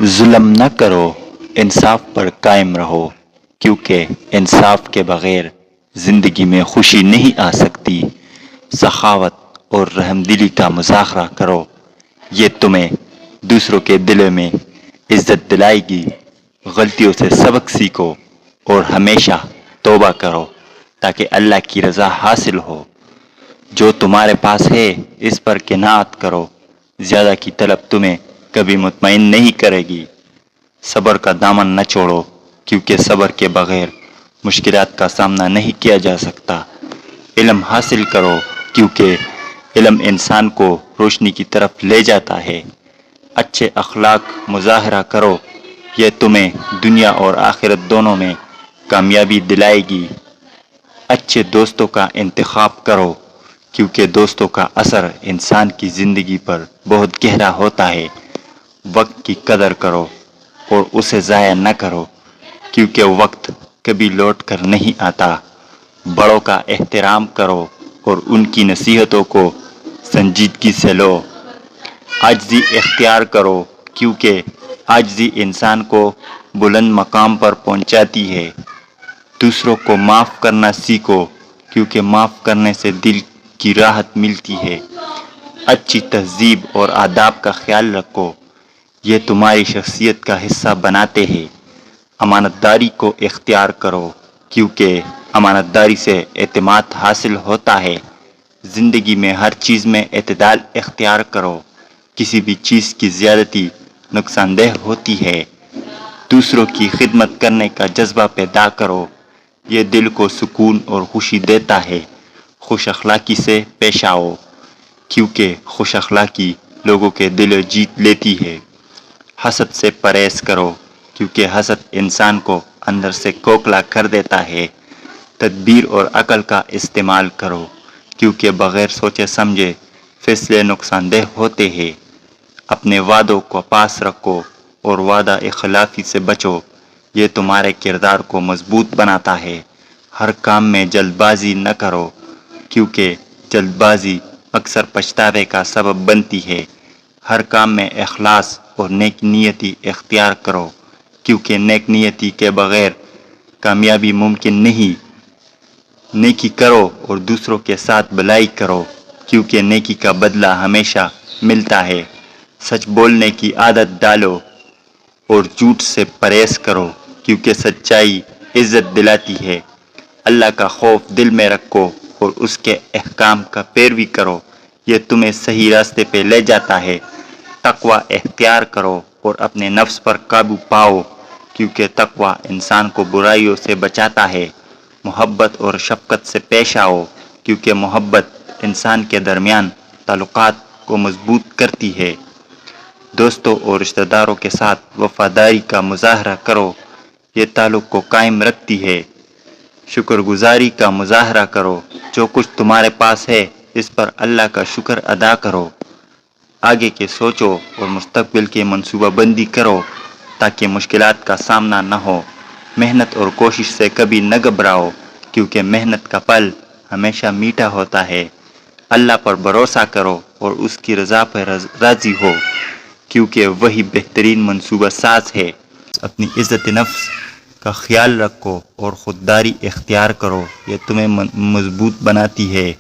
ظلم نہ کرو، انصاف پر قائم رہو، کیونکہ انصاف کے بغیر زندگی میں خوشی نہیں آ سکتی۔ سخاوت اور رحم دلی کا مظاہرہ کرو، یہ تمہیں دوسروں کے دلوں میں عزت دلائے گی۔ غلطیوں سے سبق سیکھو اور ہمیشہ توبہ کرو تاکہ اللہ کی رضا حاصل ہو۔ جو تمہارے پاس ہے اس پر قناعت کرو، زیادہ کی طلب تمہیں کبھی مطمئن نہیں کرے گی۔ صبر کا دامن نہ چھوڑو، کیونکہ صبر کے بغیر مشکلات کا سامنا نہیں کیا جا سکتا۔ علم حاصل کرو، کیونکہ علم انسان کو روشنی کی طرف لے جاتا ہے۔ اچھے اخلاق مظاہرہ کرو، یہ تمہیں دنیا اور آخرت دونوں میں کامیابی دلائے گی۔ اچھے دوستوں کا انتخاب کرو، کیونکہ دوستوں کا اثر انسان کی زندگی پر بہت گہرا ہوتا ہے۔ وقت کی قدر کرو اور اسے ضائع نہ کرو، کیونکہ وقت کبھی لوٹ کر نہیں آتا۔ بڑوں کا احترام کرو اور ان کی نصیحتوں کو سنجیدگی سے لو۔ عاجزی اختیار کرو، کیونکہ عاجزی انسان کو بلند مقام پر پہنچاتی ہے۔ دوسروں کو معاف کرنا سیکھو، کیونکہ معاف کرنے سے دل کی راحت ملتی ہے۔ اچھی تہذیب اور آداب کا خیال رکھو، یہ تمہاری شخصیت کا حصہ بناتے ہیں۔ امانت داری کو اختیار کرو، کیونکہ امانت داری سے اعتماد حاصل ہوتا ہے۔ زندگی میں ہر چیز میں اعتدال اختیار کرو، کسی بھی چیز کی زیادتی نقصان دہ ہوتی ہے۔ دوسروں کی خدمت کرنے کا جذبہ پیدا کرو، یہ دل کو سکون اور خوشی دیتا ہے۔ خوش اخلاقی سے پیش آؤ، کیونکہ خوش اخلاقی لوگوں کے دل جیت لیتی ہے۔ حسد سے پرہیز کرو، کیونکہ حسد انسان کو اندر سے کھوکھلا کر دیتا ہے۔ تدبیر اور عقل کا استعمال کرو، کیونکہ بغیر سوچے سمجھے فیصلے نقصان دہ ہوتے ہیں۔ اپنے وعدوں کو پاس رکھو اور وعدہ خلافی سے بچو، یہ تمہارے کردار کو مضبوط بناتا ہے۔ ہر کام میں جلد بازی نہ کرو، کیونکہ جلد بازی اکثر پچھتاوے کا سبب بنتی ہے۔ ہر کام میں اخلاص اور نیک نیتی اختیار کرو، کیونکہ نیک نیتی کے بغیر کامیابی ممکن نہیں۔ نیکی کرو اور دوسروں کے ساتھ بھلائی کرو، کیونکہ نیکی کا بدلہ ہمیشہ ملتا ہے۔ سچ بولنے کی عادت ڈالو اور جھوٹ سے پرہیز کرو، کیونکہ سچائی عزت دلاتی ہے۔ اللہ کا خوف دل میں رکھو اور اس کے احکام کا پیروی کرو، یہ تمہیں صحیح راستے پہ لے جاتا ہے۔ تقوی اختیار کرو اور اپنے نفس پر قابو پاؤ، کیونکہ تقوی انسان کو برائیوں سے بچاتا ہے۔ محبت اور شفقت سے پیش آؤ، کیونکہ محبت انسان کے درمیان تعلقات کو مضبوط کرتی ہے۔ دوستوں اور رشتہ داروں کے ساتھ وفاداری کا مظاہرہ کرو، یہ تعلق کو قائم رکھتی ہے۔ شکر گزاری کا مظاہرہ کرو، جو کچھ تمہارے پاس ہے اس پر اللہ کا شکر ادا کرو۔ آگے کے سوچو اور مستقبل کی منصوبہ بندی کرو تاکہ مشکلات کا سامنا نہ ہو۔ محنت اور کوشش سے کبھی نہ گھبراؤ، کیونکہ محنت کا پھل ہمیشہ میٹھا ہوتا ہے۔ اللہ پر بھروسہ کرو اور اس کی رضا پر راضی ہو، کیونکہ وہی بہترین منصوبہ ساز ہے۔ اپنی عزت نفس کا خیال رکھو اور خودداری اختیار کرو، یہ تمہیں مضبوط بناتی ہے۔